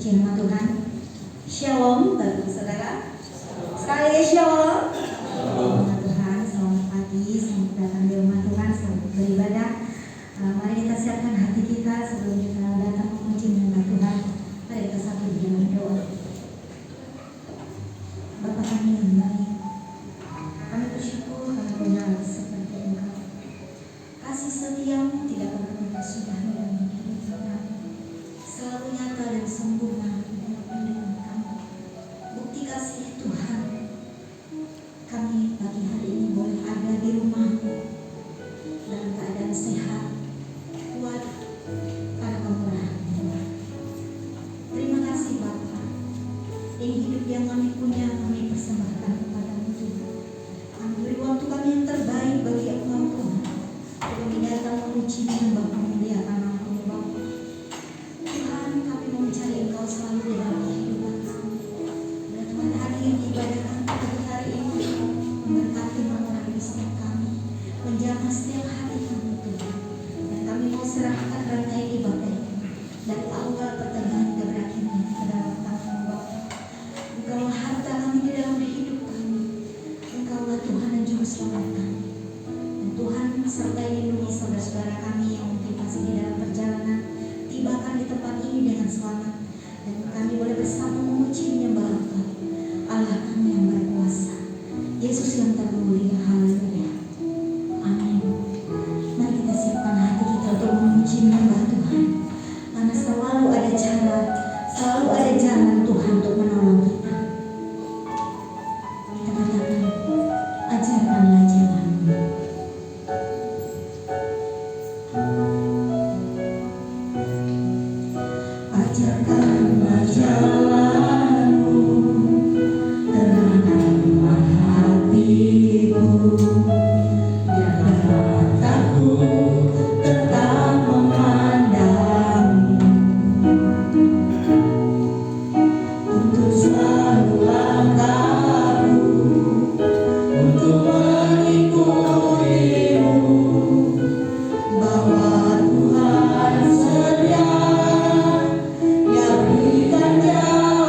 puji nama Tuhan. Shalom saudara. Sekali lagi shalom. Nama Tuhan, selamat pagi, selamat datang di rumah Tuhan, selamat beribadah. Mari kita siapkan hati kita sebelum kita datang memuji nama Tuhan. Mari kita satu dalam doa. Bapa kami yang baik, kami bersyukur karena benar seperti Engkau. Kasih setiamu tidak pernah sudahi dalam hidup kami. Selalu nyata dan sempurna dalam hidup kami. Bukti kasih Tuhan, kami pagi hari ini boleh ada di rumah-Mu dalam keadaan sehat, kuat, karena kemurahan Tuhan. Terima kasih Bapa. Ini hidup yang kami punya, kami persembahkan kepada-Mu Tuhan. Kami beri waktu kami yang terbaik bagi Engkau Tuhan. Kami datang memuji menyembah memuliakan nama-Mu Bapa. Tuhan, kami mau mencari Engkau selalu dalam kehidupan kami. Dan Tuhan hadir di ibadah kami pada hari ini, memberkati memenuhi setiap kami, menjaga setiap hati kami Tuhan. Dan kami mau serahkan rangkaian ibadah ini dari awal pertengahan ke berakhirnya ke dalam tangan-Mu Bapa. Engkaulah harta kami di dalam hidup kami. Engkaulah Tuhan dan Juru Selamat kami. Dan Tuhan sertai lindungi saudara-saudara kami yang mungkin masih di dalam perjalanan, tibakan di tempat ini dengan selamat. Dan kami boleh bersama memuji menyembah Engkau, Allah kami yang berkuasa, Yesus yang termulia. Haleluya. Amin. Mari kita siapkan hati kita untuk memuji menyembah Tuhan, karena selalu ada cara, selalu ada jalan Tuhan untuk menolong kita. Kita katakan, ajarkanlah jalan-Mu. Ajarkanlah jalan-Mu, terangkanlah hatiku, biarlah mataku tetap memandang-Mu, untuk selalu langkahku, untuk mengikuti-Mu, bahwa Tuhan setia, Dia berikan jalan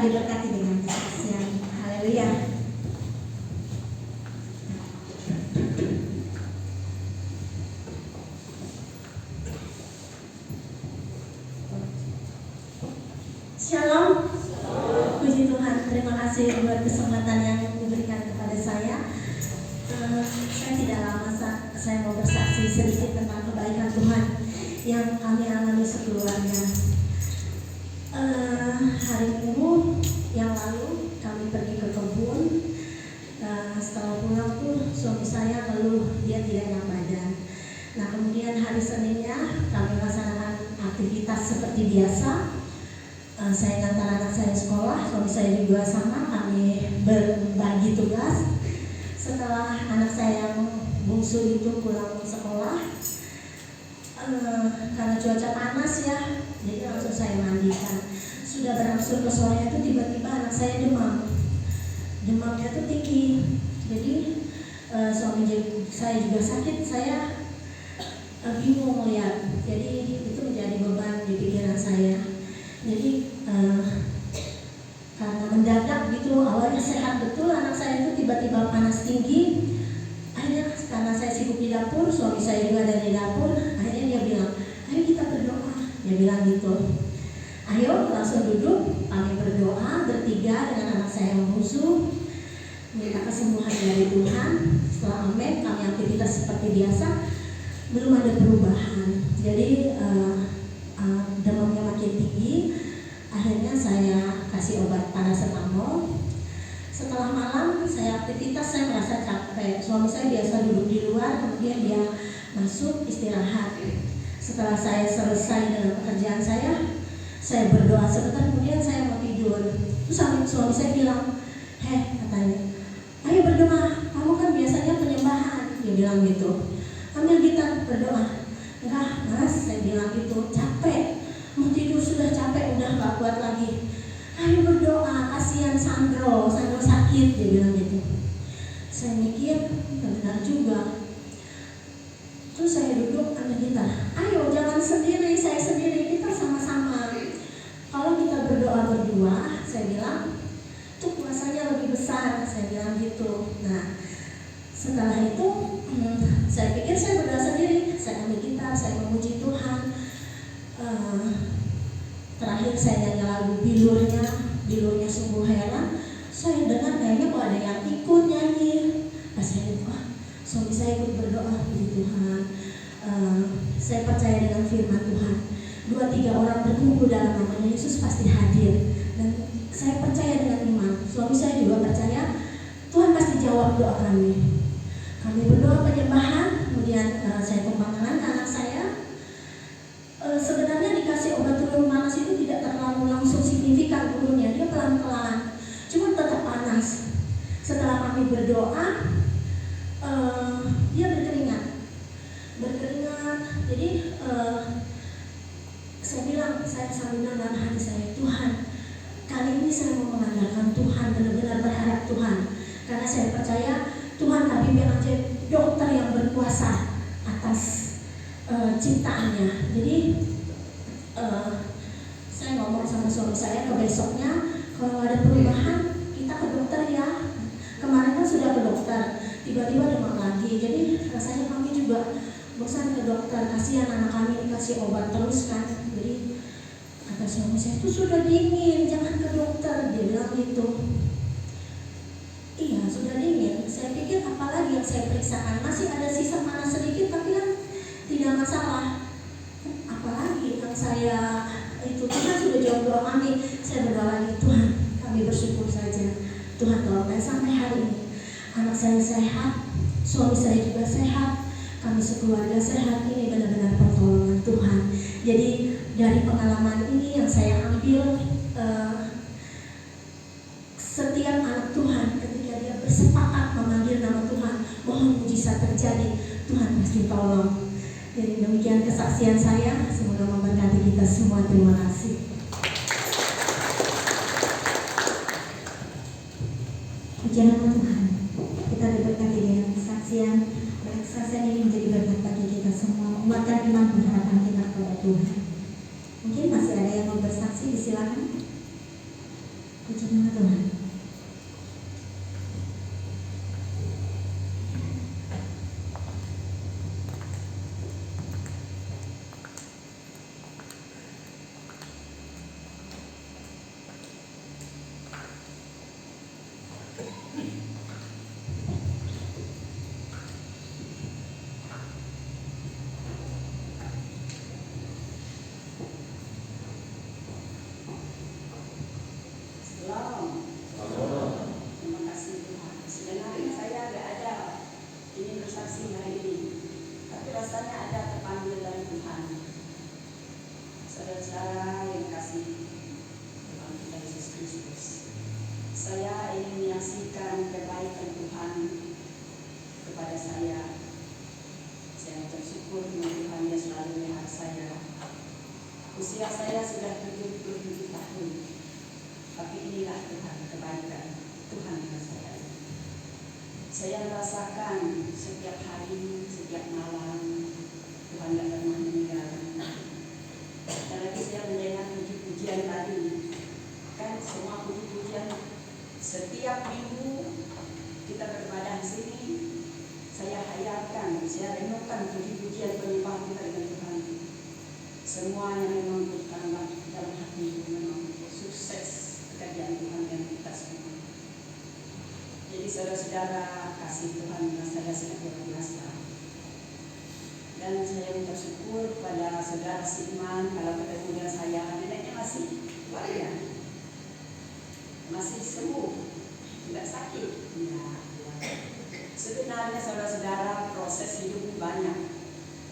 akan diberkati dengan kesaksian. Haleluya. Shalom. Puji Tuhan, terima kasih buat kesempatan yang diberikan kepada saya. Saya tidak lama saya mau bersaksi sedikit tentang kebaikan Tuhan yang kami alami sekeluarga. Hari Minggu yang lalu kami pergi ke kebun. Setelah pulang tuh suami saya ngeluh dia tidak enak badan. Nah kemudian hari Seninnya kami melaksanakan aktivitas seperti biasa. Saya ngantar anak saya sekolah, suami saya juga sama, kami berbagi tugas. Setelah anak saya yang bungsu itu pulang sekolah, karena cuaca panas ya, jadi langsung saya mandikan. Sudah berangsur ke sore itu tiba-tiba anak saya demam. Demamnya tuh tinggi. Jadi suami saya juga sakit, saya bingung lihat. Jadi itu menjadi beban di pikiran saya. Jadi karena mendadak gitu, awalnya sehat betul, anak saya itu tiba-tiba panas tinggi. Akhirnya karena saya sibuk di dapur, suami saya juga ada di dapur. Akhirnya dia bilang, ayo kita berdoa. Dia bilang gitu. Ayo langsung duduk, kami berdoa bertiga dengan anak saya yang bungsu, minta kesembuhan dari Tuhan. Setelah amin, kami aktivitas seperti biasa. Belum ada perubahan. Jadi demamnya makin tinggi. Akhirnya saya kasih obat paracetamol. Setelah malam saya aktivitas, saya merasa capek. Suami saya biasa duduk di luar, kemudian dia masuk istirahat. Setelah saya selesai dengan pekerjaan saya berdoa sebentar, kemudian saya mau tidur. Terus suami saya bilang, katanya, ayo berdoa, kamu kan biasanya penyembahan. Dia bilang gitu, ambil gitar berdoa. Enggak mas, saya bilang gitu, capek, mau tidur sudah capek, udah gak kuat lagi. Ayo berdoa, kasihan Sandro sakit, dia bilang gitu. Saya mikir, benar juga. Terus saya duduk ambil gitar, ayo jangan sendiri, saya sendiri, kita sama-sama. Kalau kita berdoa berdua, saya bilang, tuh kuasanya lebih besar, saya bilang gitu. Nah, setelah itu saya pikir saya berdoa sendiri, saya ambil gitar, saya memuji Tuhan. Terakhir saya nyanyi lagu bilurnya sungguh heran. Saya dengar kayaknya kok ada yang ikut nyanyi. Pas saya lihat, wah suami saya ikut berdoa, puji Tuhan. Saya percaya dengan firman Tuhan, 2-3 orang berkumpul dalam namanya Yesus pasti hadir. Dan saya percaya dengan iman, suami saya juga percaya Tuhan pasti jawab doa kami. Kami berdoa penyembahan, kemudian saya tumpangkan anak saya. Sebenarnya dikasih obat turun panas itu tidak terlalu langsung signifikan turunnya, dia pelan-pelan, cuma tetap panas. Setelah kami berdoa, dia berkeringat. Jadi saya bilang, saya sambil dalam hati saya, Tuhan, kali ini saya mau mengandalkan Tuhan, benar-benar berharap Tuhan, karena saya percaya Tuhan Tabib yang dokter yang berkuasa atas ciptaannya. Jadi saya ngomong sama suami saya ke besoknya, kalau ada perubahan kita ke dokter ya. Kemarin kan sudah ke dokter, tiba-tiba demam lagi. Jadi rasanya kami juga bosan ke dokter, kasihan anak kami dikasih obat terus kan. Jadi kata suami saya, itu sudah dingin, jangan ke dokter. Dia bilang gitu. Iya sudah dingin. Saya pikir apalagi yang saya periksakan, masih ada sisa panas sedikit, tapi kan tidak masalah. Apalagi yang saya itu, Tuhan sudah jawab doa kami. Saya berdoa lagi, Tuhan kami bersyukur saja, Tuhan tolong. Dan sampai hari ini anak saya sehat, suami saya juga sehat, kami sekeluarga sehat. Ini benar-benar pertolongan Tuhan. Jadi dari pengalaman ini yang saya ambil, setiap anak Tuhan ketika dia bersepakat memanggil nama Tuhan, mohon mujizat terjadi, Tuhan pasti tolong. Jadi demikian kesaksian saya, semoga memberkati kita semua. Terima kasih. Puji nama Tuhan, kita diberkati dengan kesaksian. Kesaksian ini menjadi berkat bagi kita semua, menguatkan iman pengharapan kita kepada Tuhan. Mungkin masih ada yang mau bersaksi, disilakan. Puji nama Tuhan. Terima kasih Tuhan. Sebenarnya saya nggak ada ini bersaksi hari ini, tapi rasanya ada terpanggil dari Tuhan. Saudara-saudara yang kasih Tuhan kita Yesus Kristus, saya ingin menyaksikan kebaikan Tuhan kepada saya. Saya bersyukur dengan Tuhan yang selalu melihat saya. Usia saya sudah 77 tahun. Tapi inilah Tuhan, kebaikan Tuhan dengan saya. Saya merasakan setiap hari, setiap malam Tuhan tidak pernah meninggalkan. Dan lagi saya mendengar puji-pujian tadi, kan semua puji-pujian setiap minggu kita beribadah di sini. Saya hayalkan, saya renungkan puji-pujian penyembah kita dengan Tuhan. Semuanya memang bertambah dalam hati, memang sukses pekerjaan Tuhan yang kita semua. Jadi saudara-saudara, kasih Tuhan yang saya sangat luar biasa. Dan saya bersyukur pada saudara Siman, kalau ketemu dengan saya, neneknya masih waria, masih sembuh, tidak sakit. Ya. Sebenarnya saudara-saudara, proses hidup banyak,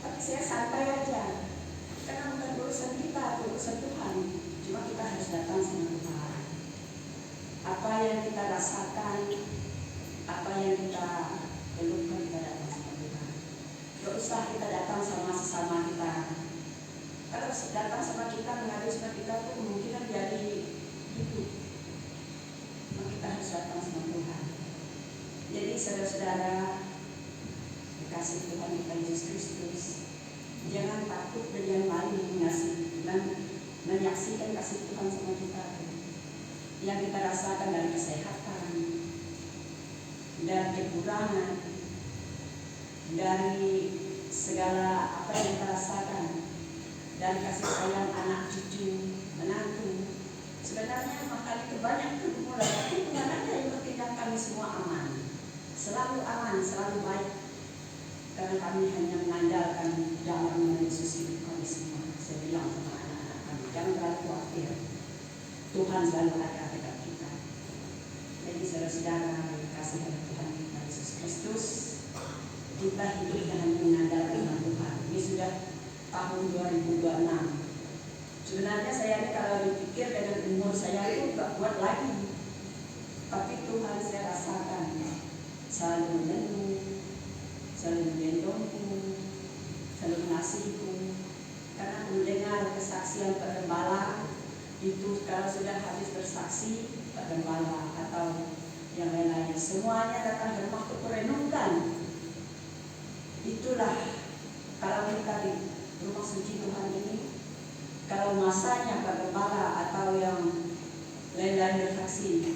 tapi saya santai aja, karena bukan urusan kita, urusan Tuhan. Cuma kita harus datang sama Tuhan. Apa yang kita rasakan, apa yang kita keluhkan, kita datang sama Tuhan. Tidak usah kita datang sama sesama kita. Kalau datang sama kita, mengadu sama kita itu kemungkinan jadi hidup. Maka kita harus datang sama Tuhan. Jadi saudara-saudara, dikasih Tuhan kita Yesus Kristus, jangan takut dan jangan malu menyaksikan kasih Tuhan sama kita. Yang kita rasakan dari kesehatan, dari kekurangan, dari segala apa yang kita rasakan, dari kasih sayang anak cucu, menantu. Sebenarnya makanya kebanyakan kekurangan, tapi Tuhan aja yang bertindak, kami semua aman, selalu aman, selalu baik, karena kami hanya mengandalkan dalam Yesus hidup kami semua. Saya bilang sama anak-anak kami, jangan terlalu khawatir, Tuhan selalu ada dekat kita. Jadi saudara-saudara yang dikasihi oleh Tuhan kita Yesus Kristus, kita hidup dengan mengandalkan Tuhan. Ini sudah tahun 2026. Sebenarnya saya ini kalau dipikir dengan umur saya itu gak kuat lagi, tapi Tuhan saya rasakan selalu menyentuh, selalu menggendongku, selalu mengasihiku. Karena mendengar kesaksian Pak Gembala itu, kalau sudah habis bersaksi Pak Gembala atau yang lain-lain, semuanya datang ke rumah untuk merenungkan. Itulah kalau kita di rumah suci Tuhan ini, kalau masanya Pak Gembala atau yang lain-lain bersaksi,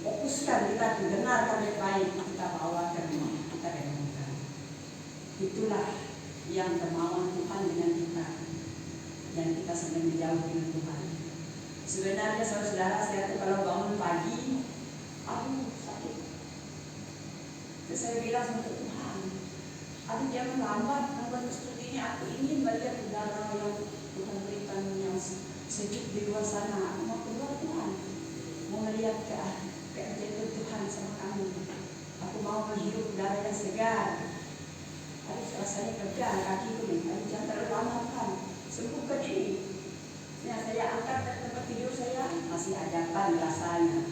fokuskan kita dengarkan baik-baik, kita bawa ke rumah, kita renungkan. Itulah yang kemauan Tuhan dengan kita, yang kita sedang menjauh dengan Tuhan. Sebenarnya saudara-saudara, saya tuh kalau bangun pagi, aduh sakit. Terus saya bilang sama Tuhan, aduh jangan lambat seperti ini. Aku ingin melihat udara yang Tuhan berikan yang sejuk di luar sana. Aku mau keluar Tuhan, mau melihat keajaiban Tuhan sama kamu. Aku mau menghirup udara yang segar. Aduh rasanya kerja kakiku nih, aduh jangan terlalu lama Tuhan, sembuhkan ini. Ya, saya angkat dari tempat tidur saya, masih ajakan rasanya.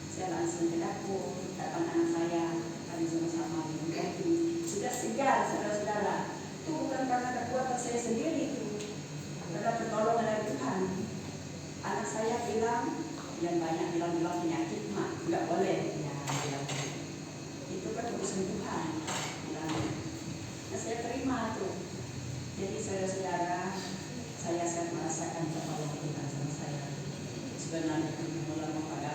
Saya langsung ke dapur, datang anak saya, kami sama-sama minum kopi. Sudah segar, saudara-saudara. Itu bukan karena kekuatan saya sendiri itu, karena pertolongan dari Tuhan. Anak saya bilang, yang banyak bilang penyakit mah nggak boleh. Ya, bilang itu kan urusan Tuhan. Bilang, nah saya terima tuh. Jadi saudara-saudara, saya merasakan pertolongan Tuhan sama saya. Sebenarnya itu mulai pada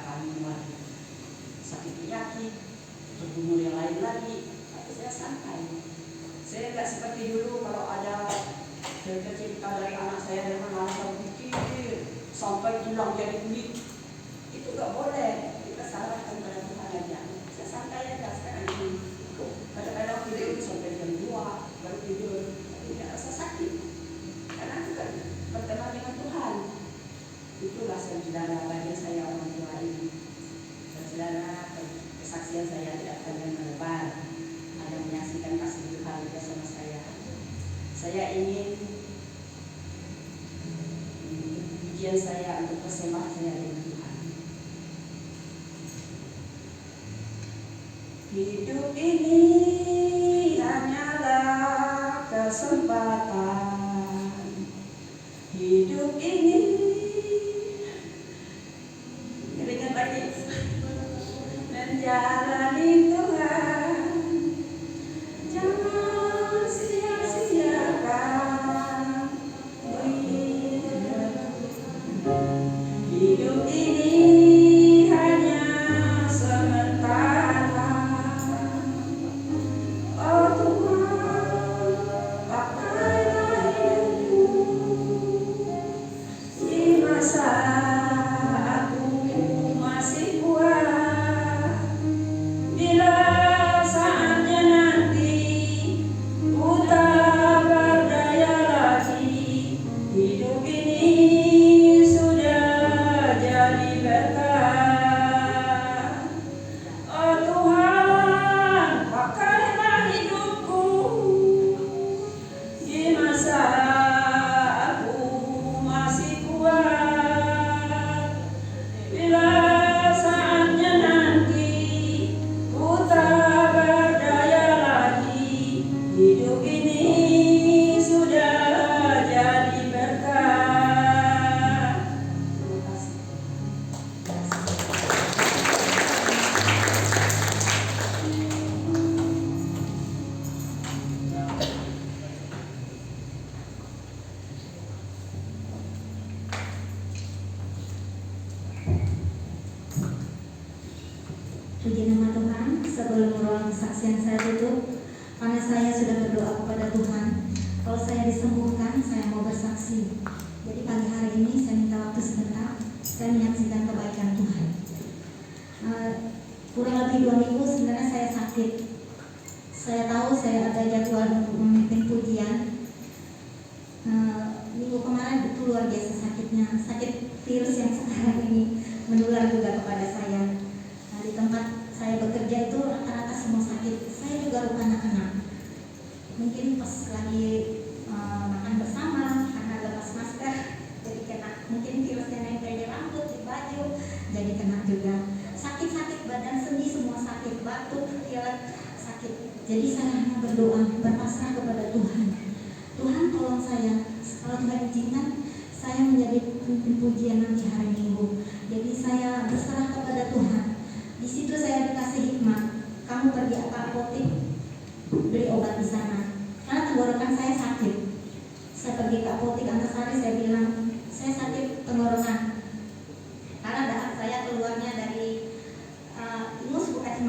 seperti dulu kalau ada cerita dari anak saya yang mengalami pikir sampai tulang jadi kulit. Itu gak boleh. Kita salahkan pada Tuhan aja. Saya santai aja sekarang ini. Kadang-kadang tidur sampai jam 2 baru tidur. Tidak rasa sakit. Karena itu kan berteman dengan Tuhan. Itulah saudara bagi saya orang tua ini. Saudara, kesaksian saya tidak akan melebar. Ada menyaksikan kasih Tuhan bersama saya. Saya ingin pujian saya untuk persembahan saya dengan Tuhan. Hidup ini hanyalah kesempatan. Hidup ini ingat lagi menjalani Tuhan. Jangan sia-siakan hidup ini hanya sementara. Oh Tuhan, pakailah hidupku di masa aku masih kuat. Bila saatnya nanti ku tak berdaya lagi, hidup ini sudah jadi berkah. Oh Tuhan, pakailah hidupku di masa aku masih kuat. Bila saatnya nanti ku tak berdaya lagi, hidup ini sudah jadi berkah. Terima kasih. Puji nama Tuhan. Sebelum ruang kesaksian saya tutup, karena saya sudah berdoa kepada Tuhan, kalau saya disembuhkan, saya mau bersaksi. Jadi pagi hari ini saya minta waktu sebentar, saya menyaksikan kebaikan Tuhan. Kurang lebih 2 minggu sebenarnya saya sakit. Saya tahu saya ada jadwal untuk memimpin pujian. Minggu kemarin itu luar biasa sakitnya, sakit virus yang sekarang ini menular juga kepada saya. Di tempat saya bekerja itu rata-rata semua sakit. Saya juga rupanya kena. Mungkin pas lagi makan bersama karena lepas masker, jadi kena. Mungkin virusnya nempel di rambut, di baju, jadi kena juga. Sakit-sakit badan, sendi semua sakit, batuk, pilek, sakit. Jadi saya hanya berdoa, berpasrah kepada Tuhan. Tuhan tolong saya, kalau Tuhan izinkan, saya menjadi pemimpin pujian nanti hari Minggu. Jadi saya berserah kepada Tuhan. Di situ saya dikasih hikmat, kamu pergi ke apotek, beli obat di sana. Karena tenggorokan saya sakit. Saya pergi ke apotek Antasari, saya bilang, saya sakit tenggorokan. Karena darah saya keluarnya dari ingus, bukan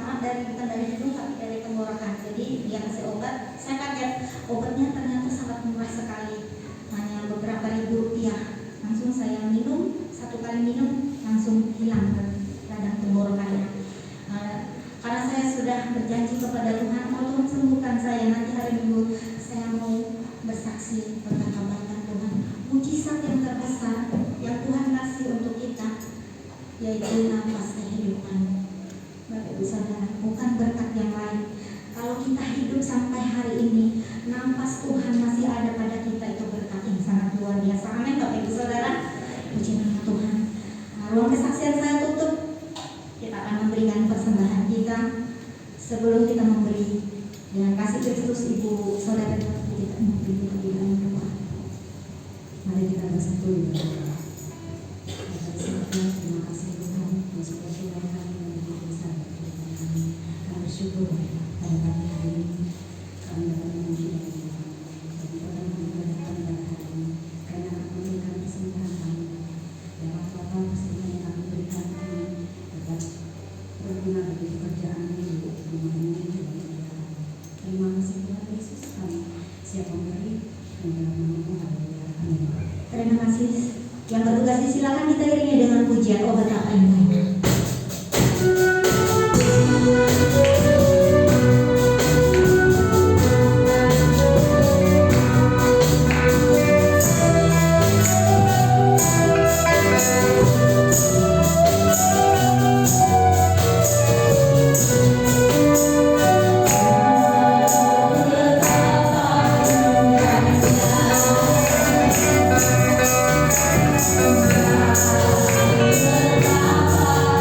dari hidung, tapi dari tenggorokan. Jadi dia kasih obat, saya kaget. Obatnya ternyata sangat murah sekali, hanya beberapa ribu rupiah. Langsung saya minum, 1 kali minum langsung hilang radang tenggorokannya. Karena saya sudah berjanji kepada Tuhan, kalau Tuhan sembuhkan saya nanti hari Minggu, saya mau bersaksi tentang kebaikan Tuhan. Mujizat yang terbesar yang Tuhan kasih untuk kita, yaitu nafas kehidupan. Bapak Ibu Saudara, bukan berkat yang lain. Kalau kita hidup sampai hari ini, nafas Tuhan masih ada pada kita, itu berkat yang sangat luar biasa. Amin Bapak Ibu Saudara. Puji nama Tuhan. Ruang kesaksian saya tutup. Kita akan memberikan persembahan kita. Sebelum kita memberi, dengan kasih Kristus Ibu Saudara, kita memberi di dalam doa. Mari kita bersatu di dalam doa. Terima kasih Tuhan, untuk Tuhan kami yang begitu besar. Kami bersyukur pada pagi hari ini kami dapat memuji dan Tuhan. Kami dapat memberkati pada hari ini karena kami memberikan kesempatan kami. Dan apa-apa kesempatan yang kami berikan kami dapat berguna bagi pekerjaan ini. Terima kasih Tuhan Yesus kami Siapa memberi? Yang dalam namamu. Haleluya. Amin. Terima kasih. Yang bertugas disilakan kita iringi dengan pujian obat apa indahnya. Betapa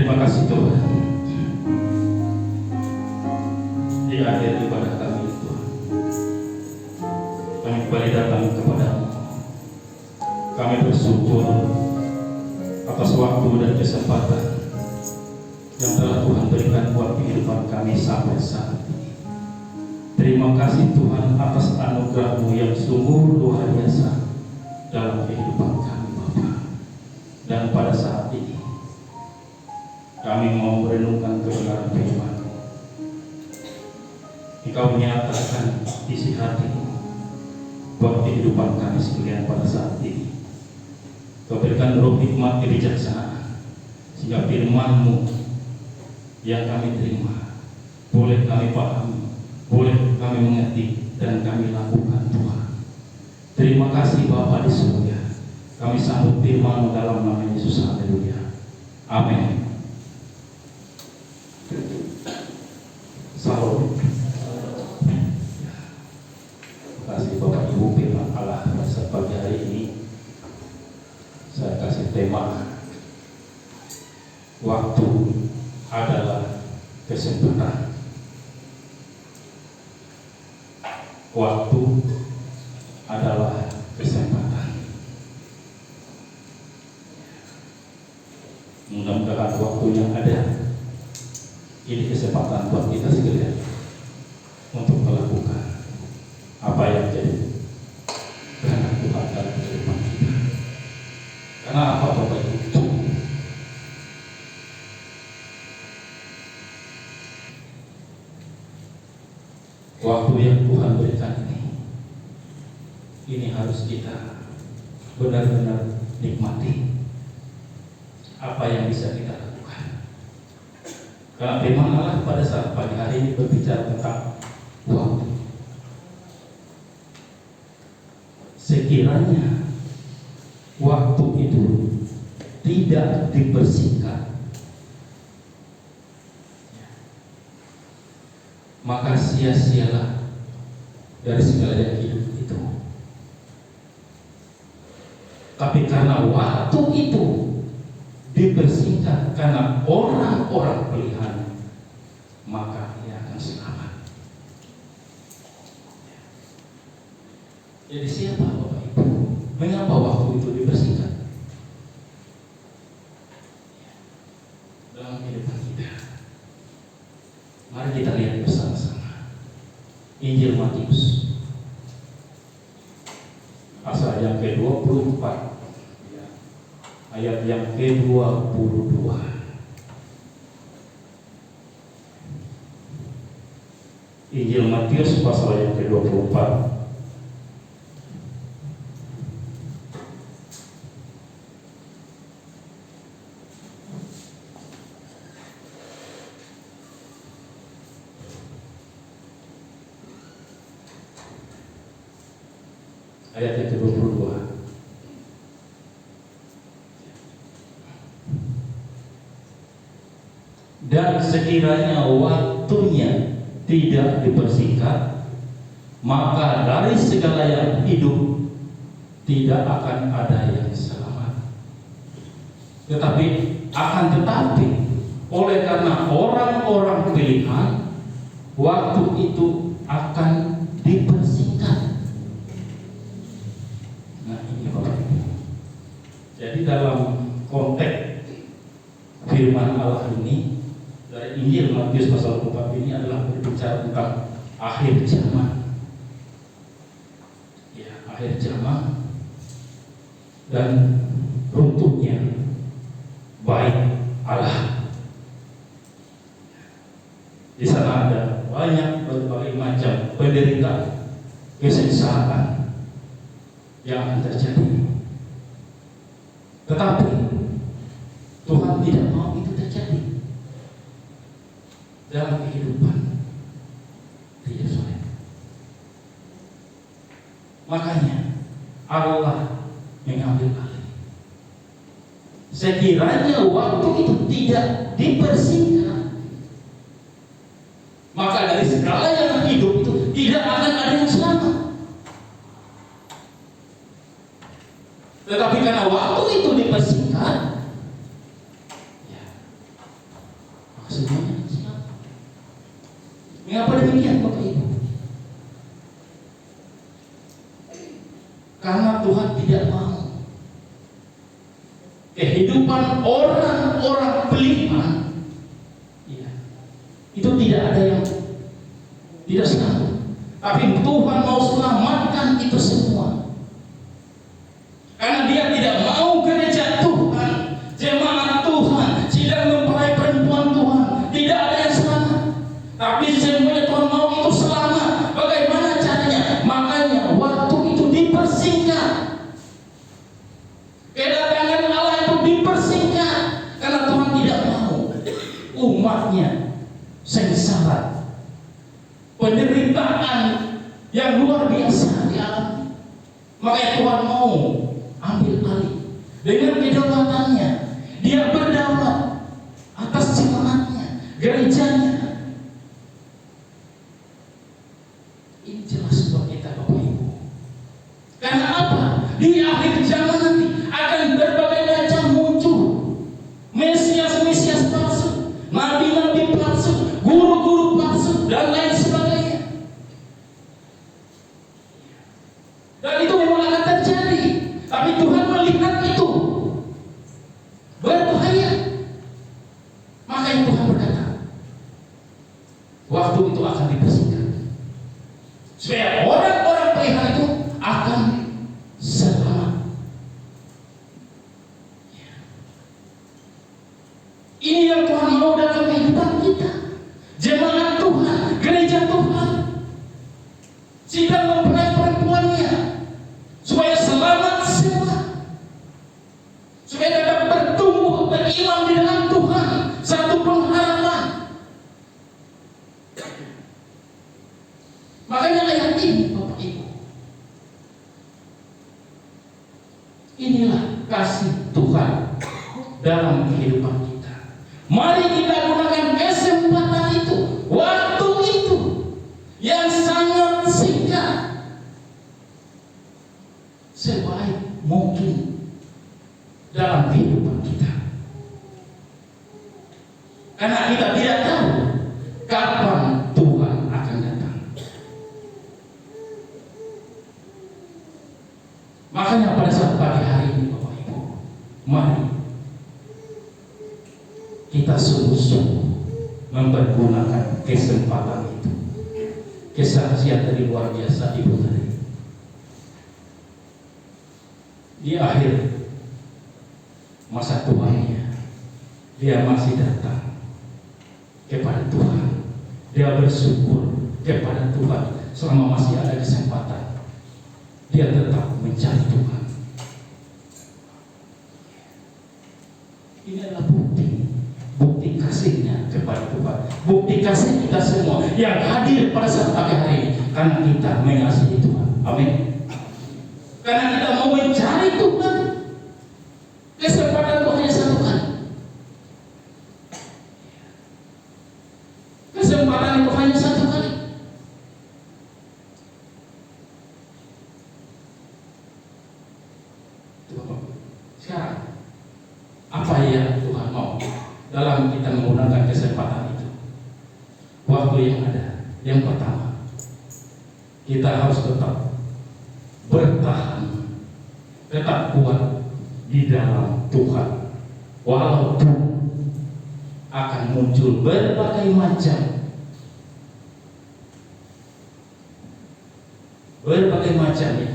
Terima kasih Tuhan. Di akhir ibadah kami Tuhan, kami kembali datang kepadamu. Kami bersyukur atas waktu dan kesempatan yang telah Tuhan berikan buat kehidupan kami sampai saat ini. Terima kasih Tuhan atas anugerah-Mu yang sungguh luar biasa dalam kehidupan kami Bapa. Dan pada saat ini kami mau merenungkan kebenaran firman-Mu. Engkau menyatakan isi hati-Mu buat kehidupan kami sekalian pada saat ini. Kau berikan roh hikmat kebijaksanaan, sehingga firman-Mu yang kami terima boleh kami pahami, boleh kami mengerti, dan kami lakukan Tuhan. Terima kasih Bapa di surga. Kami sambut firman-Mu dalam nama Yesus. Haleluya. Amin. Salam. Terima kasih Bapak Ibu. Firman Allah pada pagi hari ini saya kasih tema, waktu adalah kesempatan. Waktu adalah kesempatan. Mudah-mudahan waktu yang ada ini kesempatan buat kita sekalian untuk melakukan apa yang jadi karena Tuhan dalam kehidupan kita. Karena apa Bapak Ibu? Waktu yang Tuhan berikan ini harus kita benar-benar nikmati apa yang bisa kita lakukan. Karena firman Allah pada saat pagi hari ini berbicara tentang waktu. Sekiranya waktu itu tidak dibersihkan, maka sia-sialah dari segala yang hidup itu. Tapi karena waktu itu dibersihkan karena orang-orang pilihan, maka ia akan selamat. Jadi siapa Bapak Ibu? Mengapa waktu itu dibersihkan dalam kehidupan kita? Mari kita lihat bersama-sama Injil Matius pasal yang ke-24 ayat yang ke-22. Injil Matius pasal yang ke-24 ayat yang ke-22. Dan sekiranya waktunya tidak dibersihkan, maka dari segala yang hidup tidak akan ada yang selamat. Tetapi oleh karena orang-orang pilihan, waktu itu akan dibersihkan. Nah ini Bapak Ibu. Jadi dalam konteks firman Allah ini dari Injil Matius pasal 4 ini adalah berbicara tentang akhir zaman. Ya, akhir zaman dan runtuhnya baik Allah. Di sana ada banyak berbagai macam penderitaan, kesengsaraan yang akan terjadi. Tetapi Tuhan tidak mau itu terjadi dalam kehidupan di Yerusalem. Makanya Allah mengambil alih. Sekiranya waktu itu tidak dibersihkan, maka dari segala yang hidup itu tidak akan ada yang selamat. Tetapi karena waktu itu dibersihkan, kehidupan orang-orang beriman, ya, itu tidak ada yang tidak selamat. Tapi Tuhan mau selamatkan itu semua. Karena Dia tidak mau gereja Tuhan, jemaat Tuhan, sidang mempelai perempuan Tuhan, tidak ada yang selamat. Tapi semuanya Tuhan mau itu selamat. Bagaimana caranya? Makanya waktu itu dipersingkat. Kedatangan Allah itu dipersingkat karena Tuhan tidak mau umatnya sengsara, penderitaan yang luar biasa dialami. Makanya Tuhan mau ambil alih dengan kedaulatannya. Dia berdaulat atas jemaatnya, gerejanya. Ini jelas buat kita Bapak Ibu. Karena apa? Di akhir zaman nanti akan berbagai macam muncul Mesias-Mesias palsu, nabi-nabi palsu, guru-guru palsu, dan lain sebagainya. Dan itu memang akan terjadi. Tapi Tuhan melihat itu berbahaya. Makanya Tuhan berkata, waktu itu akan dibersihkan, supaya orang-orang pelihara itu akan selamat. Ini yang Tuhan mau dalam kehidupan kita, jemaat Tuhan, gereja Tuhan, sidang mempelai perempuannya, supaya selamat semua, supaya tetap bertumbuh beriman di dalam Tuhan, satu pengharapan. Makanya ayat ini Bapak Ibu, inilah kasih Tuhan dalam kehidupan kita. Mari kita gunakan kesempatan itu, waktu itu yang sangat singkat, sebaik mungkin dalam kehidupan kita. Karena kita tidak tahu kapan Tuhan akan datang. Makanya pada saat pagi hari ini Bapak Ibu, mari kita sungguh-sungguh mempergunakan kesempatan itu. Kesaksian dari luar biasa Ibu tadi. Di akhir masa tuanya, dia masih datang kepada Tuhan. Dia bersyukur kepada Tuhan selama masih ada kesempatan. Dia tetap mencari Tuhan. Ini adalah bukti kasihnya kepada Tuhan, bukti kasih kita semua yang hadir pada saat pagi hari ini, karena kita mengasihi Tuhan. Amin. Karena kita mau mencari Tuhan, kesempatan Tuhan hanya satu kali. Kesempatan itu hanya satu kali. Sekarang apa yang Tuhan mau dalam kita menggunakan kesempatan itu? Waktu yang ada, yang pertama, kita harus tetap bertahan, tetap kuat di dalam Tuhan, walaupun akan muncul berbagai macam ya.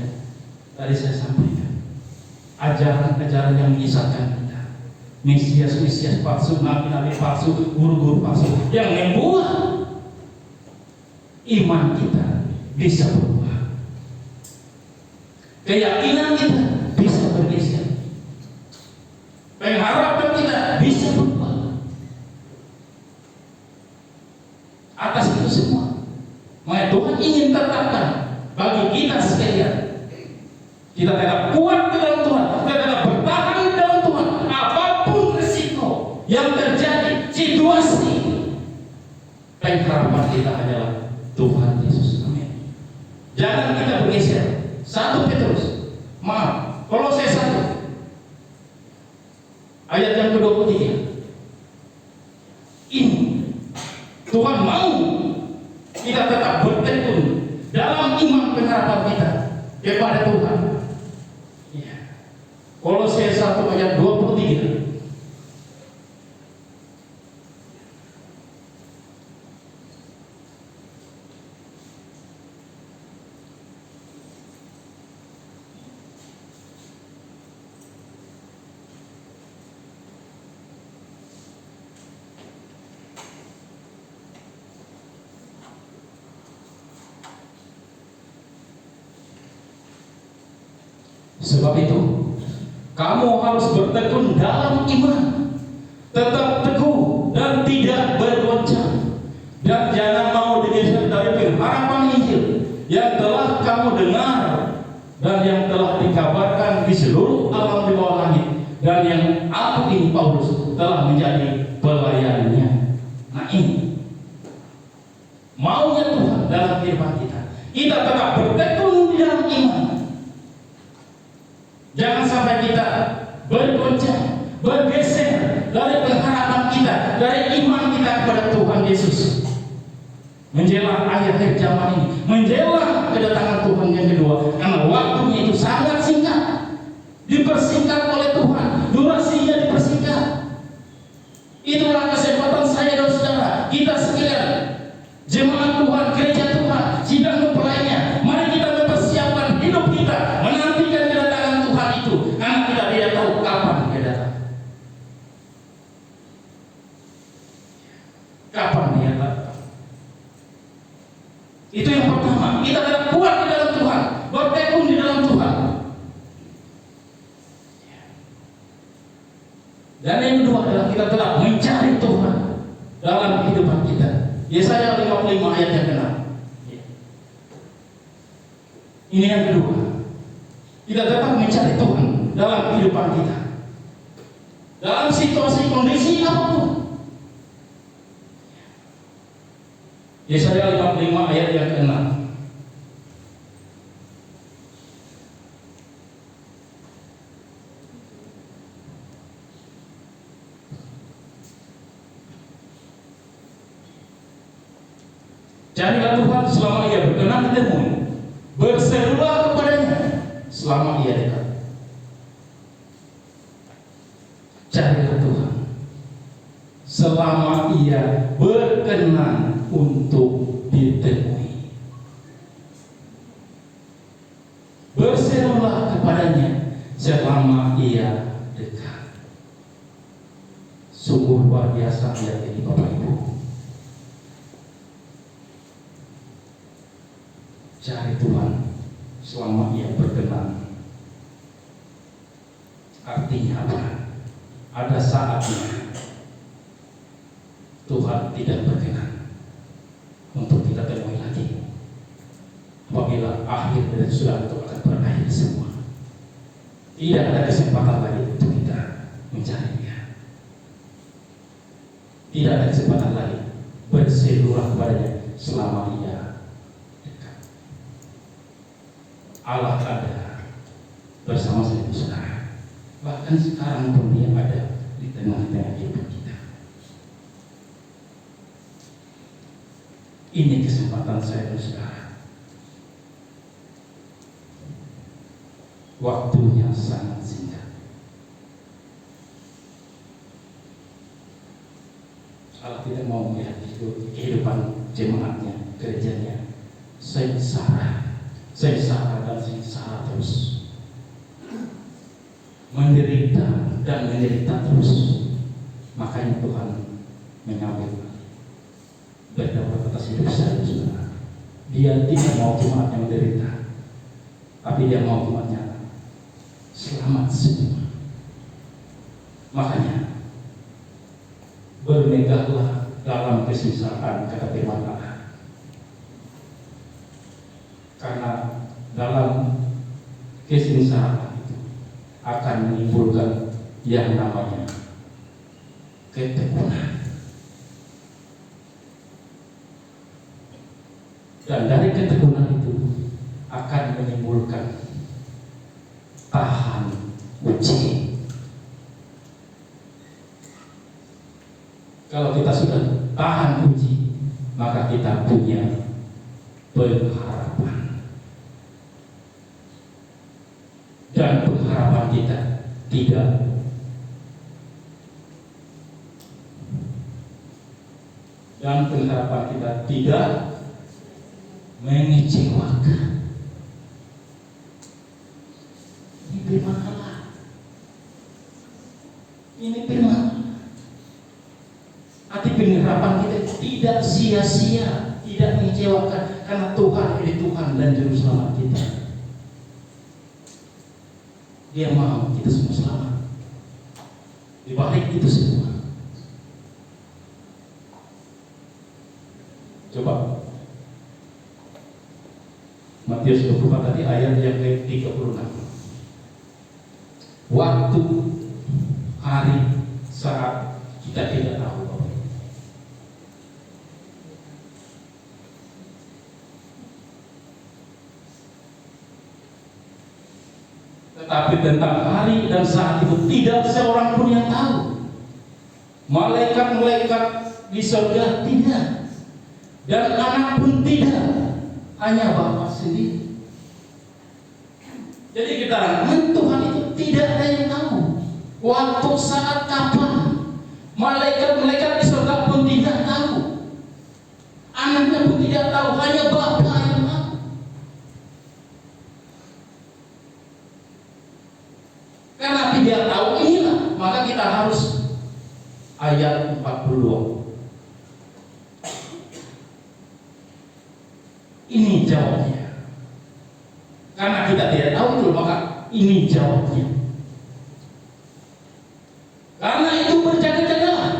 Tadi saya sampaikan ajaran-ajaran yang menyesatkan kita, Mesias palsu, nabi-nabi palsu, guru-guru palsu, yang membuat iman kita bisa berubah, keyakinan kita bisa bergeser, pengharapan kita bisa berubah. Atas itu semua, maka Tuhan ingin tetapkan bagi kita sekalian, kita tetap kuat di dalam Tuhan, kita tetap bertahan di dalam Tuhan, apapun resiko yang terjadi, situasi, pengharapan kita adalah Tuhan Yesus. Amin. Jangan kita bergeser. 1 Petrus, Kolose 1 ayat yang ke-23. Ini Tuhan mau kita tetap bertekun dalam iman pengharapan kita kepada Tuhan. Ya. Kolose 1 ayat 23. dia. Sebab itu, kamu harus bertekun dalam iman, tetap teguh dan tidak bergoncang, dan jangan mau digeser dari pengharapan Injil yang telah kamu dengar dan yang telah dikabarkan di seluruh alam di bawah langit, dan yang aku ini Paulus telah menjadi pelayannya. Nah, ini maunya Tuhan dalam kehidupan kita. Kita tetap bertekun di dalam iman. Jangan sampai kita bergoncang, bergeser dari pengharapan kita, dari iman kita kepada Tuhan Yesus. Menjelang akhir zaman ini, menjelang kedatangan Tuhan yang kedua, karena waktunya itu sangat singkat, dipersingkat oleh Tuhan, durasinya dipersingkat. Itulah kesempatan saya dan saudara, kita sekalian, jemaat Tuhan, gereja Tuhan, sidang mempelainya. Mari kita mempersiapkan hidup kita menantikan kedatangan Tuhan itu, karena kita tidak tahu kapan dia datang. Kapan dia datang? Itu yang pertama. Kita tetap kuat di dalam Tuhan, bertekun di dalam Tuhan. Dan yang kedua adalah kita tetap mencari Tuhan dalam kehidupan kita. Yesaya 55 ayat yang ke-6. Ini yang kedua. Kita tetap mencari Tuhan dalam kehidupan kita, dalam situasi kondisi apapun. Yesaya 55 ayat yang ke-6. Carilah Tuhan selama ia berkenan ditemui, berserulah kepadanya selama ia dekat. Carilah Tuhan selama ia berkenan untuk ditemui, berserulah kepadanya selama ia dekat. Sungguh luar biasa ayat ini, Bapak Ibu. Cari Tuhan selama ia berkenan. Artinya apa? Ada saatnya Tuhan tidak berkenan untuk kita temui lagi. Apabila akhir dari sudah itu akan berakhir semua, tidak ada kesempatan lagi untuk kita mencarinya. Tidak ada kesempatan lagi. Berserulah kepadanya selama ia dekat. Allah ada bersama saya, saudara. Bahkan sekarang pun dia ada di tengah-tengah hidup kita. Ini kesempatan saya dan saudara. Waktunya sangat singkat. Allah tidak mau melihat kehidupan jemaatnya, gerejanya sengsara dan sengsara terus, menderita dan menderita terus. Makanya Tuhan mengambil berdaulat atas hidup saya, saudara. Dia tidak mau jemaatnya menderita, tapi dia mau jemaatnya selamat semua. Makanya bermegahlah dalam kesengsaraan, kata firman Allah. Karena dalam kesengsaraan itu akan menimbulkan yang namanya ketekunan. Dan dari ketekunan itu akan menimbulkan tahan uji. Kalau kita sudah tahan uji, maka kita punya pengharapan. Dan pengharapan kita tidak dan pengharapan kita tidak mengecewakan. Ini firman Allah. Ini firman Allah. Arti pengharapan kita tidak sia-sia, tidak mengecewakan, karena Tuhan ini Tuhan dan Juru Selamat kita. Dia mau kita semua selamat. Di balik itu semua, coba Matius 24 tadi ayat yang ke-36. Waktu, hari, saat kita tidak tahu. Tetapi tentang hari dan saat itu tidak seorang pun yang tahu. Malaikat-malaikat di surga tidak, dan anak pun tidak, hanya Bapa sendiri. Jadi kita Tuhan itu tidak ada yang tahu waktu, saat, kapan. Malaikat-malaikat di surga pun tidak tahu, anaknya pun tidak tahu, hanya Bapa yang tahu. Karena tidak tahu inilah, maka kita harus ayat 42. Ini jawabnya. Karena kita tidak tahu itu, maka ini jawabnya. Karena itu berjaga-jagalah,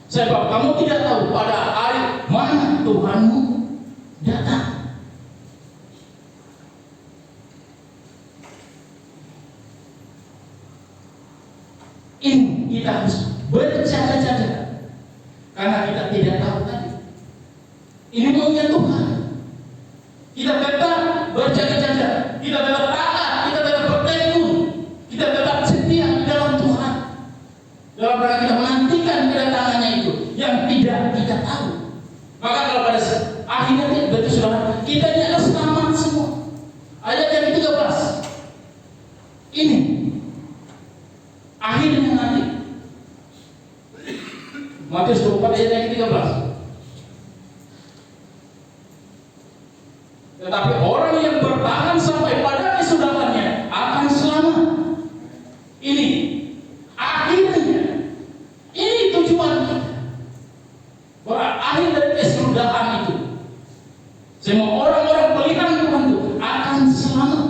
sebab kamu tidak tahu pada hari mana Tuhanmu datang. Ini kita harus berjaga-jaga, karena kita tidak tahu tadi. Ini maunya Tuhan. Kita tetap berjaga-jaga, kita tetap taat, kita tetap bertekun, kita tetap setia di dalam Tuhan. Dalam rangka kita menantikan kedatangannya itu yang tidak kita tahu. Maka kalau pada akhirnya berarti saudara, kita ini adalah selamat semua. Ayat yang ke-13. Ini akhirnya nanti. Matius 24 ayat yang ke-13. Tetapi orang yang bertahan sampai pada kesudahannya akan selamat. Ini akhirnya, ini tujuan kita. Berakhir dari kesudahan itu, semua orang-orang pilihan Tuhan itu akan selamat.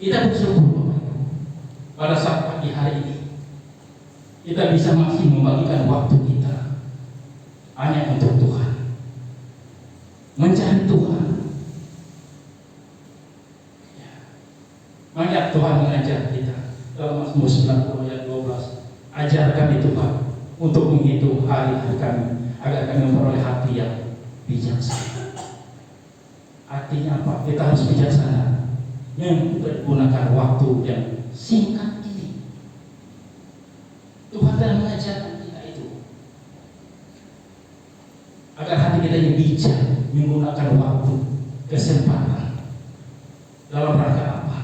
Kita bersyukur pada saat pagi hari ini kita bisa masih membagikan waktu kita hanya untuk Tuhan, mencari Tuhan. Maka Tuhan mengajar kita dalam Mazmur 90 ayat 12, ajarkan itu Tuhan untuk menghitung hari-hari kami agar kami memperoleh hati yang bijaksana. Artinya apa? Kita harus bijaksana menggunakan waktu yang singkat ini. Tuhan telah mengajarkan kita itu agar hati kita yang bijak menggunakan waktu, kesempatan dalam rangka apa?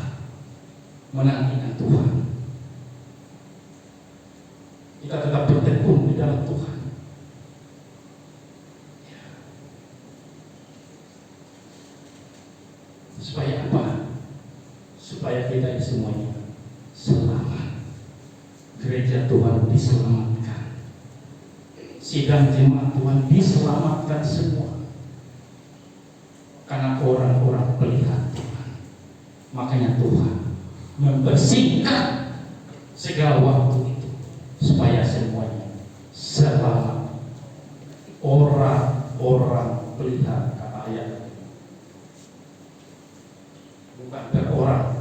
Menantikan Tuhan. Kita tetap bertekun di dalam Tuhan. Supaya apa? Supaya kita semuanya selamat. Gereja Tuhan diselamatkan, sidang jemaat Tuhan diselamatkan semua, karena orang-orang pelihat Tuhan. Makanya Tuhan membersihkan segala waktu itu supaya semuanya selamat. Orang-orang pelihat, kata ayat, bukan berorang.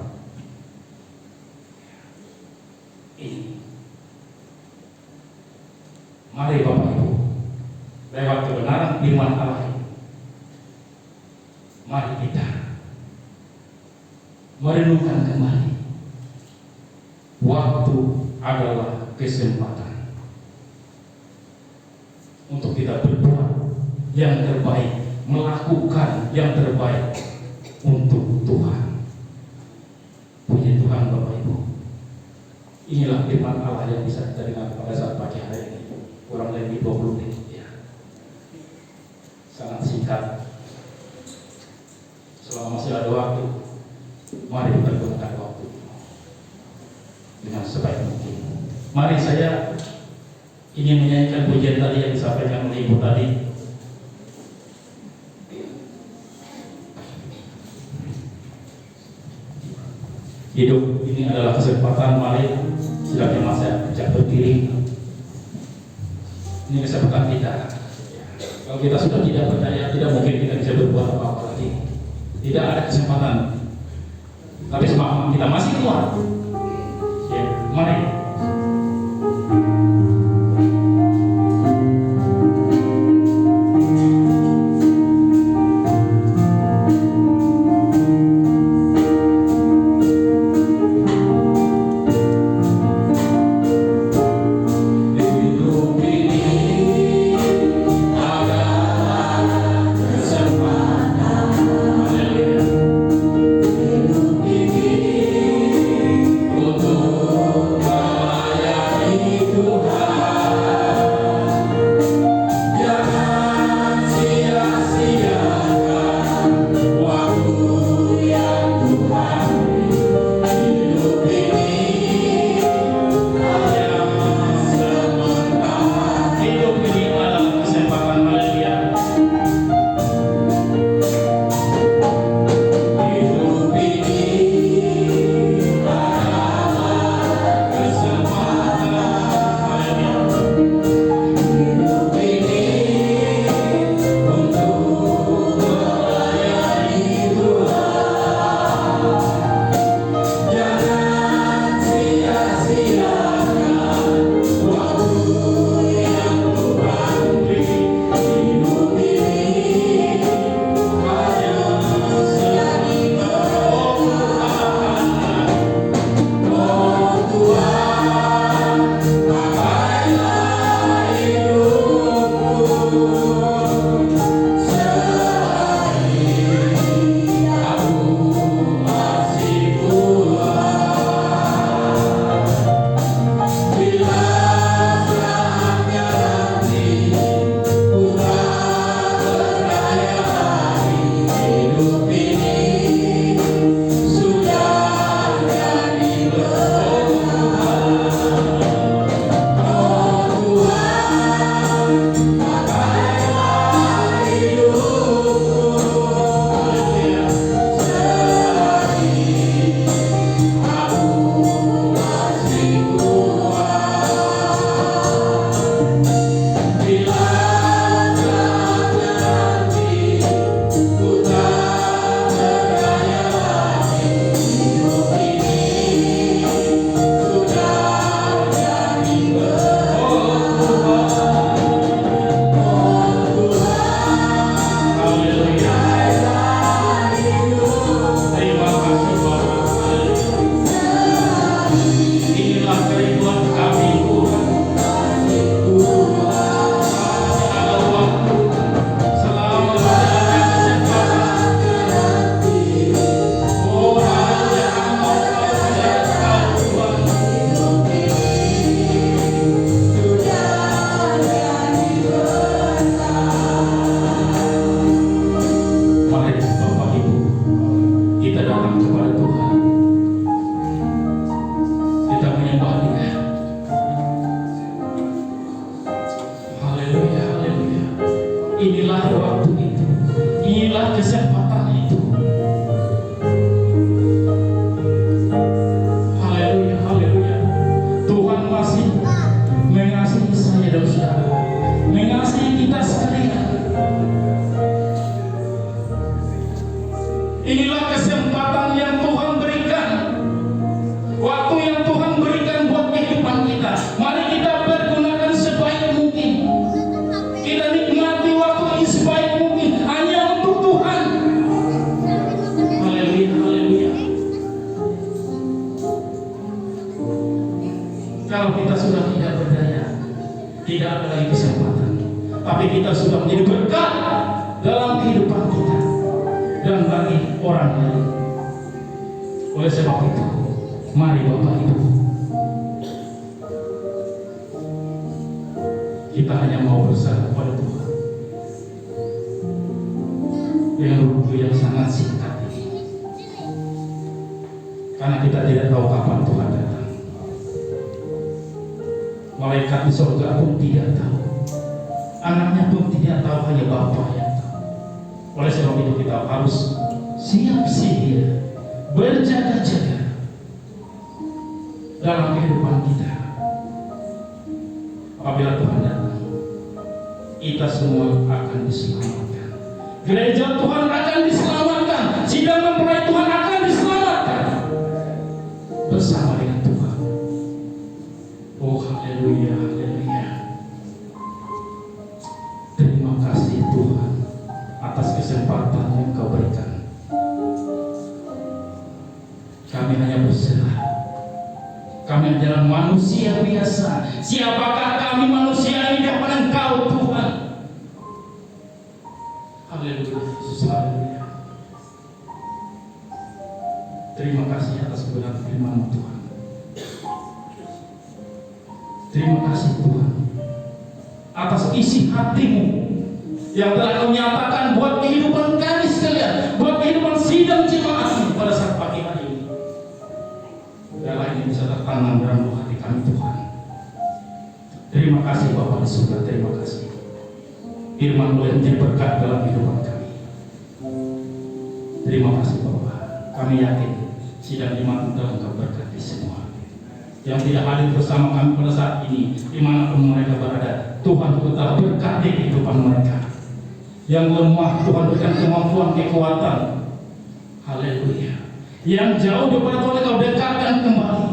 Ini, mari Bapak Ibu, lewat kebenaran firman Allah ini, mari kita merenungkan kembali. Waktu adalah kesempatan untuk kita berbuat yang terbaik, melakukan yang terbaik untuk Tuhan. Puji Tuhan Inilah firman Allah yang bisa kita dengar pada saat pagi hari ini. Kurang lebih 20 menit ya. Sangat singkat. Selama masih ada waktu, mari kita gunakan waktu dengan sebaik mungkin. Mari saya ingin menyanyikan pujian tadi yang disampaikan oleh Ibu tadi. Hidup ini adalah kesempatan, mari silakan masa ajak berdiri. Ini kesempatan kita. Kalau kita sudah tidak berdaya, tidak mungkin kita bisa berbuat apa-apa lagi. Tidak ada kesempatan. Tapi semangat kita masih kuat. Ya, mari. Inilah waktu itu, inilah kesempatan itu. Haleluya, haleluya. Tuhan masih mengasihi saya dan saudara, mengasihi kita sekalian. Inilah kesempatan yang Tuhan berikan, waktu yang Tuhan berikan buat kehidupan kita. Mari kita pergunakan sebaik mungkin. Kita nikmati waktu ini sebaik mungkin hanya untuk Tuhan. Haleluya, haleluya. Kalau kita sudah tidak berdaya, tidak ada lagi kesempatan. Tapi kita sudah menjadi berkat dalam kehidupan kita dan bagi orang lain. Oleh sebab itu, mari Bapak Ibu, kita hanya mau berserah kepada Tuhan. Yang waktu yang sangat singkat ini, karena kita tidak tahu kapan Tuhan datang. Malaikat di surga pun tidak tahu, anaknya pun tidak tahu, hanya Bapa yang tahu. Oleh sebab itu kita harus siap sedia, berjaga-jaga dalam kehidupan kita. Apabila Tuhan datang, kita semua akan diselamatkan. Gereja Tuhan akan diselamatkan, sidang mempelai Tuhan akan diselamatkan bersama dengan Tuhan. Oh haleluya, haleluya. Terima kasih Tuhan atas kesempatan yang Kau berikan. Kami hanya berserah. Kami adalah manusia biasa. Siapakah kami manusia ini daripada Engkau Tuhan? Haleluya, Yesus, haleluya. Terima kasih atas kebenaran firman Tuhan. Terima kasih Tuhan atas isi hati-Mu yang telah Kau nyatakan buat kehidupan kami sekalian, buat kehidupan sidang jemaat pada saat pagi hari ini. Biarlah ini bisa tertanam dalam hati kami Tuhan. Terima kasih Bapa di surga, terima kasih. Firman boleh menjadi berkat dalam kehidupan kami. Terima kasih Bapa. Kami yakin sidang jemaat telah Engkau berkati semua. Yang tidak hadir bersama kami pada saat ini, dimanapun mereka berada, Tuhan juga telah berkati kehidupan mereka. Yang lemah Tuhan berikan kemampuan, kekuatan. Haleluya. Yang jauh daripada Tuhan Engkau dekatkan kembali.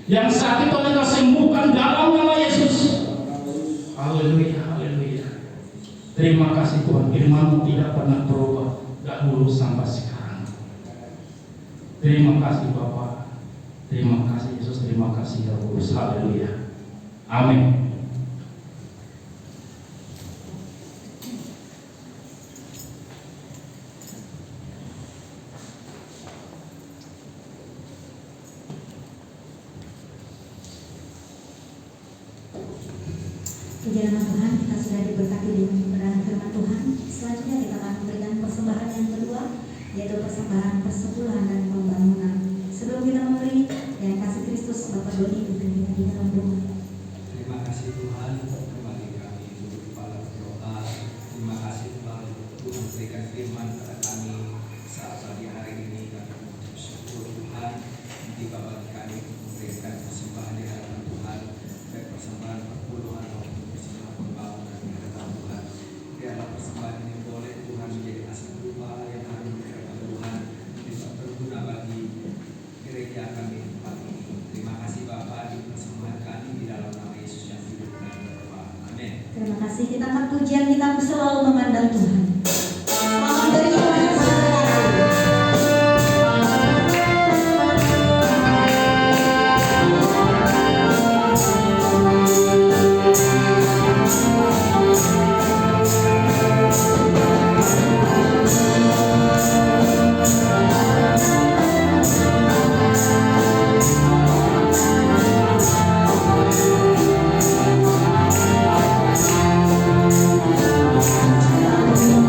Yang sakit Tuhan Engkau sembuhkan dalam nama Yesus. Haleluya, haleluya. Terima kasih Tuhan, firman-Mu tidak pernah berubah dahulu sampai sekarang. Terima kasih Bapa. Terima kasih Yesus, terima kasih Roh Kudus. Haleluya. Amin. Puji nama Tuhan, kita sudah diberkati dengan kebenaran firman Tuhan. Selanjutnya kita akan memberikan persembahan yang kedua, yaitu persembahan persepuluhan dan pembangunan. Sebelum kita memberi, yang kasih Kristus Bapak Doni pimpin kita di dalam doa. Terima kasih Tuhan untuk kembali kami untuk kepala berdoa. Terima kasih Tuhan untuk Tuhan berikan firman kepada kami saat pagi hari ini. Kami mengucap syukur Tuhan. Nanti Bapak kami memberikan persembahan di hadapan Tuhan, baik persembahan perpuluhan maupun persembahan pembangunan di hadapan Tuhan. Biarlah persembahan ini boleh Tuhan menjadi aset rupa yang harum di hadapan Tuhan, bisa berguna bagi gereja kami tempat ini. Terima kasih Bapak di persembahan kami di dalam nama Yesus yang hidup dan berdoa. Amin. Terima kasih. Kita angkat pujian, kita selalu memandang Tuhan. Selamat dari Tuhan yang Terima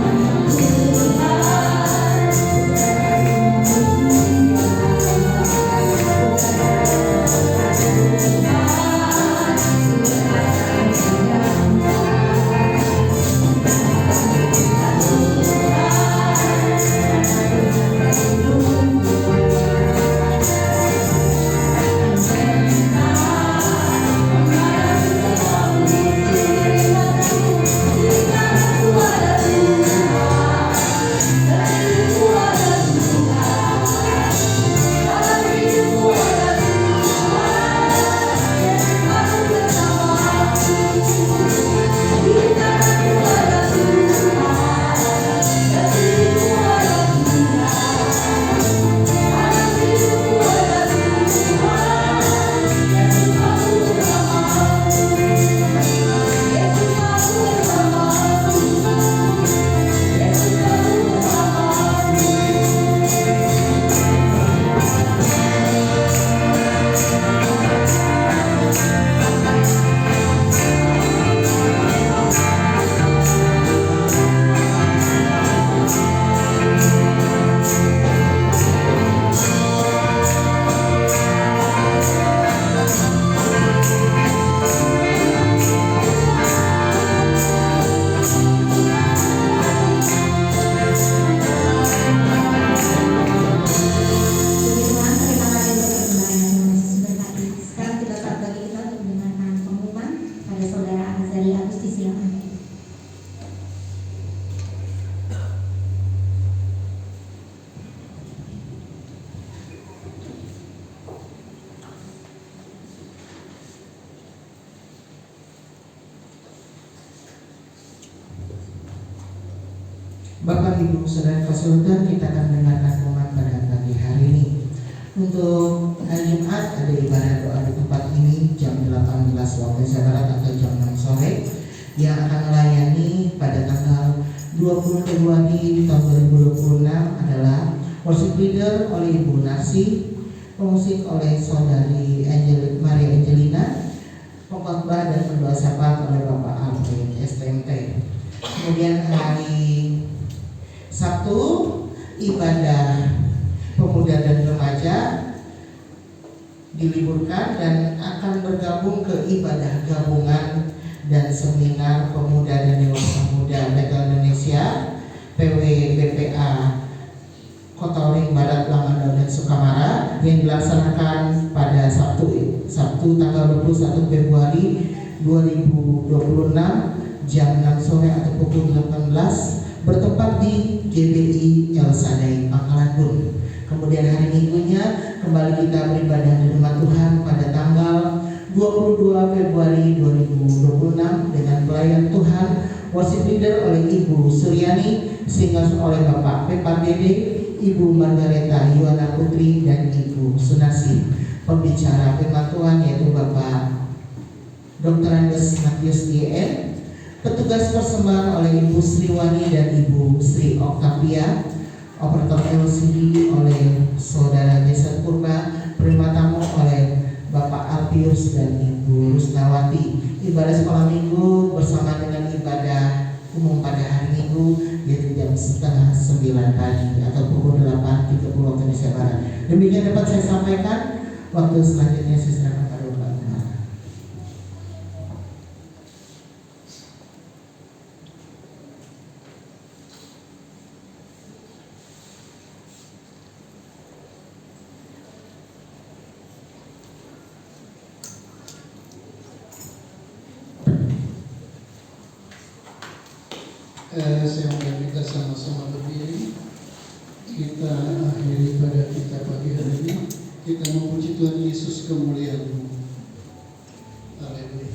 Bapak, Ibu, Saudara Fasilita, kita akan mendengarkan firman pada pagi hari ini. Untuk hari Jumat ada ibadah doa di tempat ini jam 18 waktu Indonesia Barat atau jam 6 sore yang akan melayani pada tanggal 20 Februari tahun 2026 adalah worship leader oleh Ibu Narsi, pemusik oleh Saudari Maria Angelina, pengkhotbah dan pendoa syafaat oleh Bapak Alfred STMT. Kemudian hari Sabtu ibadah pemuda dan remaja diliburkan dan akan bergabung ke ibadah gabungan dan seminar pemuda dan dewasa muda Legal Indonesia PWBPA Kota Oring Barat, Lamandau dan Sukamara yang dilaksanakan pada Sabtu tanggal 21 Februari 2026 jam 6 sore atau pukul 18 bertempat di GBI El Sadai Pangkalan Bun. Kemudian hari Minggunya kembali kita beribadah di rumah Tuhan pada tanggal 22 Februari 2026 dengan pelayan Tuhan worship leader oleh Ibu Suryani, singers oleh Bapak Pepa Dede, Ibu Margareta Yuwana Putri dan Ibu Sunasi. Pembicara firman Tuhan yaitu Bapak Dr. Andes Matius DN. Petugas persembahan oleh Ibu Sriwani dan Ibu Sri Oktavia. Operator LCD oleh Saudara Jason Purba. Penerima tamu oleh Bapak Alpius dan Ibu Rusnawati. Ibadah sekolah minggu bersama dengan ibadah umum pada hari Minggu yaitu jam 8:30 pagi atau pukul 8.30 waktu Indonesia Barat. Demikian dapat saya sampaikan. Waktu selanjutnya saya serahkan pada Bapak Gembala. Saya mau kita sama-sama berdiri. Kita akhiri pada kita pagi hari ini. Kita memuji Tuhan Yesus kemuliaan-Mu. Haleluya.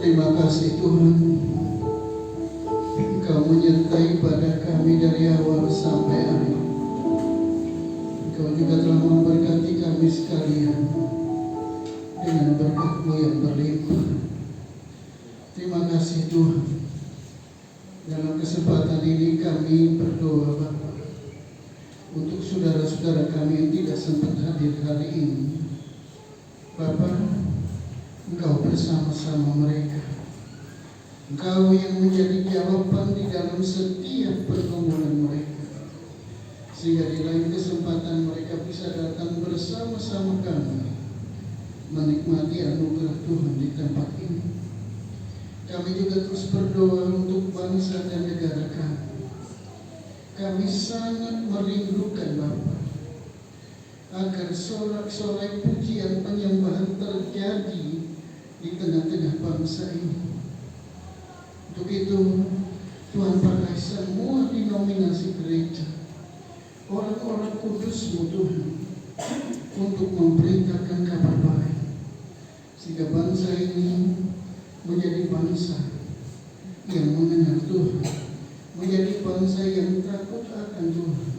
Terima kasih Tuhan, Engkau menyertai ibadah kami dari awal sampai akhir. Engkau juga telah memberkati kami sekalian dengan berkat-Mu yang berlimpah. Terima kasih Tuhan. Dalam kesempatan ini kami berdoa Bapa untuk saudara-saudara kami yang tidak sempat hadir hari ini. Bapa, Engkau bersama-sama mereka. Engkau yang menjadi jawaban di dalam setiap pergumulan mereka, sehingga di lain kesempatan mereka bisa datang bersama-sama kami menikmati anugerah Tuhan di tempat ini. Kami juga terus berdoa untuk bangsa dan negara kami. Kami sangat merindukan Bapa, agar sorak-sorai pujian penyembahan terjadi di tengah-tengah bangsa ini. Untuk itu, Tuhan pakai semua denominasi gereja, orang-orang kudus-Mu Tuhan, untuk memberitakan kabar baik, sehingga bangsa ini menjadi bangsa yang mengenal Tuhan, menjadi bangsa yang takut akan Tuhan,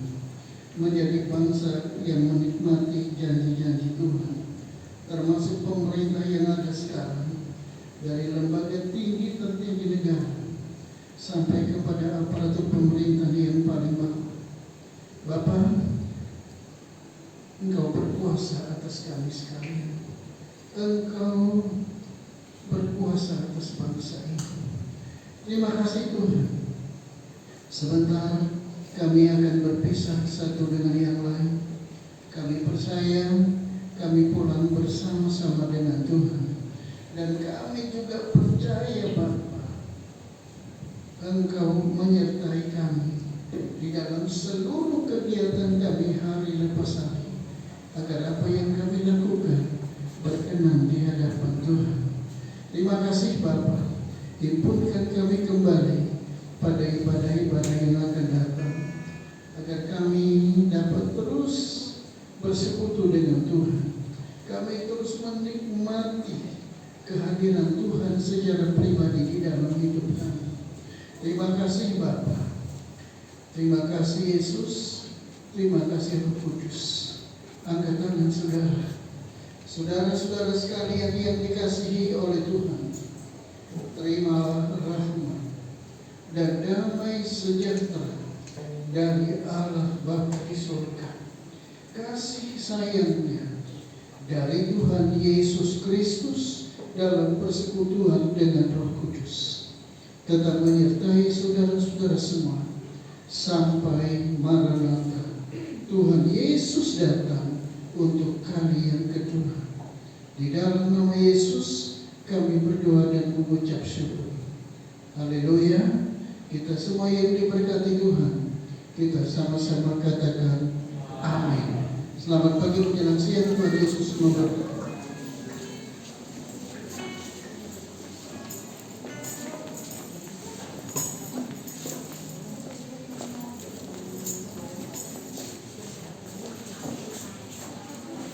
menjadi bangsa yang menikmati janji-janji Tuhan, termasuk pemerintah yang ada sekarang, dari lembaga tinggi tertinggi negara sampai kepada aparatur pemerintah yang paling bawah. Bapa, Engkau berkuasa atas kami sekalian. Engkau berkuasa atas bangsa ini. Terima kasih Tuhan. Sebentar kami akan berpisah satu dengan yang lain. Kami percaya kami pulang bersama-sama dengan Tuhan. Dan kami juga percaya Bapa, Engkau menyertai kami di dalam seluruh kegiatan kami hari lepas hari, agar apa yang kami lakukan berkenan di hadapan Tuhan. Terima kasih Bapa, himpunkan kami kembali pada ibadah-ibadah yang akan datang, agar kami dapat terus bersekutu dengan Tuhan. Kami terus menikmati kehadiran Tuhan secara pribadi di dalam hidup kami. Terima kasih Bapa, terima kasih Yesus, terima kasih Roh Kudus. Angkat tangan saudara. Saudara-saudara sekalian yang dikasihi oleh Tuhan, terimalah rahmat dan damai sejahtera dari Allah Bapa di surga, kasih sayangnya dari Tuhan Yesus Kristus dalam persekutuan dengan Roh Kudus, tetap menyertai saudara-saudara semua sampai Maranatha, Tuhan Yesus datang untuk kali yang kedua. Di dalam nama Yesus kami berdoa dan mengucap syukur. Haleluya. Kita semua yang diberkati Tuhan, kita sama-sama katakan amin. Selamat pagi menjelang siang, Tuhan Yesus memberkati.